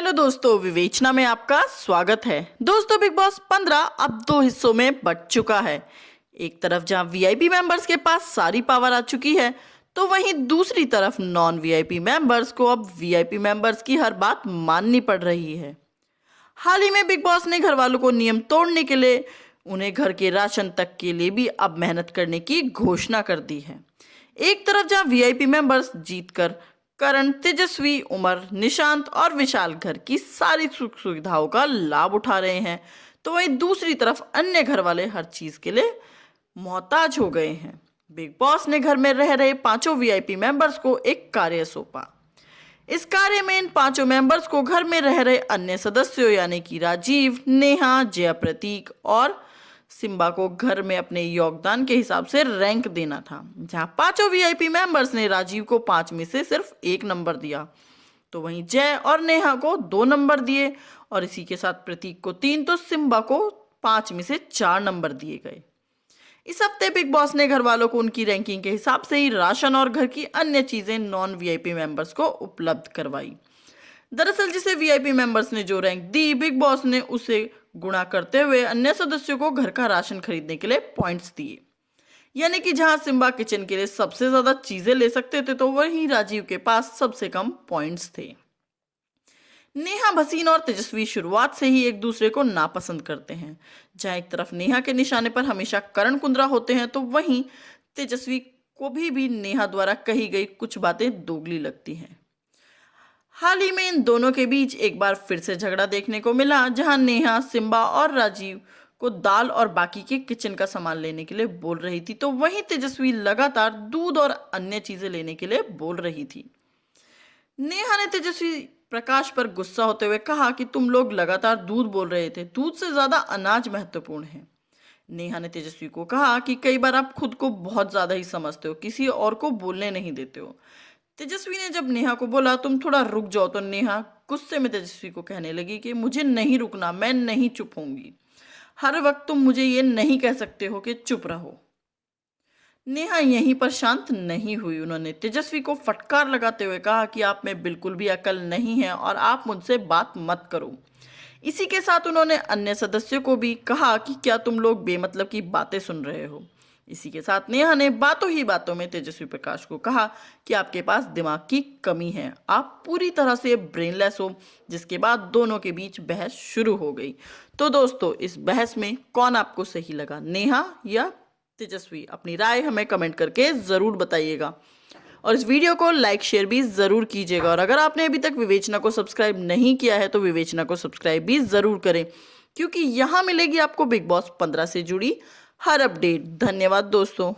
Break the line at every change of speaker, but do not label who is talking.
Hello दोस्तों, विवेचना में आपका स्वागत है। दोस्तों, बिग बॉस 15 अब 2 हिस्सों में बंट चुका है। एक तरफ जहां वीआईपी मेंबर्स के पास सारी पावर आ चुकी है, तो वहीं दूसरी तरफ नॉन वीआईपी मेंबर्स को अब वीआईपी मेंबर्स की हर बात माननी पड़ रही है। हाल ही में बिग बॉस ने घर वालों को नियम तोड़ने के लिए उन्हें घर के राशन तक के लिए भी अब मेहनत करने की घोषणा कर दी है। एक तरफ जहां वीआईपी मेंबर्स जीतकर करण, तेजस्वी, उमर, निशांत और विशाल घर की सारी सुख सुविधाओं का लाभ उठा रहे हैं, तो वहीं दूसरी तरफ अन्य घर वाले हर चीज के लिए मोहताज हो गए हैं। बिग बॉस ने घर में रह रहे 5 वीआईपी मेंबर्स को एक कार्य सौंपा। इस कार्य में इन 5 मेंबर्स को घर में रह रहे अन्य सदस्यों यानी कि राजीव, नेहा, जया, प्रतीक और सिम्बा को घर में अपने योगदान के हिसाब से रैंक देना था। जहां 5 वीआईपी मेंबर्स ने राजीव को 5 में से सिर्फ 1 नंबर दिया, तो वहीं जय और नेहा को 2 नंबर दिए और इसी के साथ प्रतीक को 3, तो सिम्बा को 5 में से 4 नंबर दिए गए। इस हफ्ते बिग बॉस ने घर वालों को उनकी रैंकिंग के हिसाब से ही राशन और घर की अन्य चीजें नॉन वीआईपी मेंबर्स को उपलब्ध करवाई। दरअसल जिसे वीआईपी मेंबर्स ने जो रैंक दी, बिग बॉस ने उसे गुणा करते हुए अन्य सदस्यों को घर का राशन खरीदने के लिए पॉइंट्स दिए। यानी कि जहां सिम्बा किचन के लिए सबसे ज्यादा चीजें ले सकते थे, तो वहीं राजीव के पास सबसे कम पॉइंट्स थे। नेहा, भसीन और तेजस्वी शुरुआत से ही एक दूसरे को नापसंद करते हैं। जहां एक तरफ नेहा के निशाने पर हमेशा करण कुंद्रा होते हैं, तो वहीं तेजस्वी को भी नेहा द्वारा कही गई कुछ बातें दोगली लगती हैं। हाल ही में इन दोनों के बीच एक बार फिर से झगड़ा देखने को मिला, जहां नेहा सिम्बा और राजीव को दाल और बाकी के किचन का सामान लेने के लिए बोल रही थी, तो वहीं तेजस्वी लगातार दूध और अन्य चीजें लेने के लिए बोल रही थी। नेहा ने तेजस्वी प्रकाश पर गुस्सा होते हुए कहा कि तुम लोग लगातार दूध बोल रहे थे, दूध से ज्यादा अनाज महत्वपूर्ण है। नेहा ने तेजस्वी को कहा कि कई बार आप खुद को बहुत ज्यादा ही समझते हो, किसी और को बोलने नहीं देते हो। तेजस्वी ने जब नेहा को बोला तुम थोड़ा रुक जाओ, तो नेहा गुस्से में तेजस्वी को कहने लगी कि मुझे नहीं रुकना, मैं नहीं चुप होंगी। हर वक्त तुम मुझे ये नहीं कह सकते हो कि चुप रहो। नेहा यहीं पर शांत नहीं हुई। उन्होंने तेजस्वी को फटकार लगाते हुए कहा कि आप में बिल्कुल भी अकल नहीं है और आप मुझसे बात मत करो। इसी के साथ उन्होंने अन्य सदस्यों को भी कहा कि क्या तुम लोग बेमतलब की बातें सुन रहे हो। इसी के साथ नेहा ने बातों ही बातों में तेजस्वी प्रकाश को कहा कि आपके पास दिमाग की कमी है, आप पूरी तरह से ब्रेनलेस हो, जिसके बाद दोनों के बीच बहस शुरू हो गई। तो दोस्तों, इस बहस में कौन आपको सही लगा, नेहा या तेजस्वी? अपनी राय हमें कमेंट करके ज़रूर बताइएगा और इस वीडियो को लाइक शेयर भी ज़रूर कीजिएगा। और अगर आपने अभी तक विवेचना को सब्सक्राइब नहीं किया है, तो विवेचना को सब्सक्राइब भी ज़रूर करें, क्योंकि यहाँ मिलेगी आपको बिग बॉस 15 से जुड़ी हर अपडेट। धन्यवाद दोस्तों।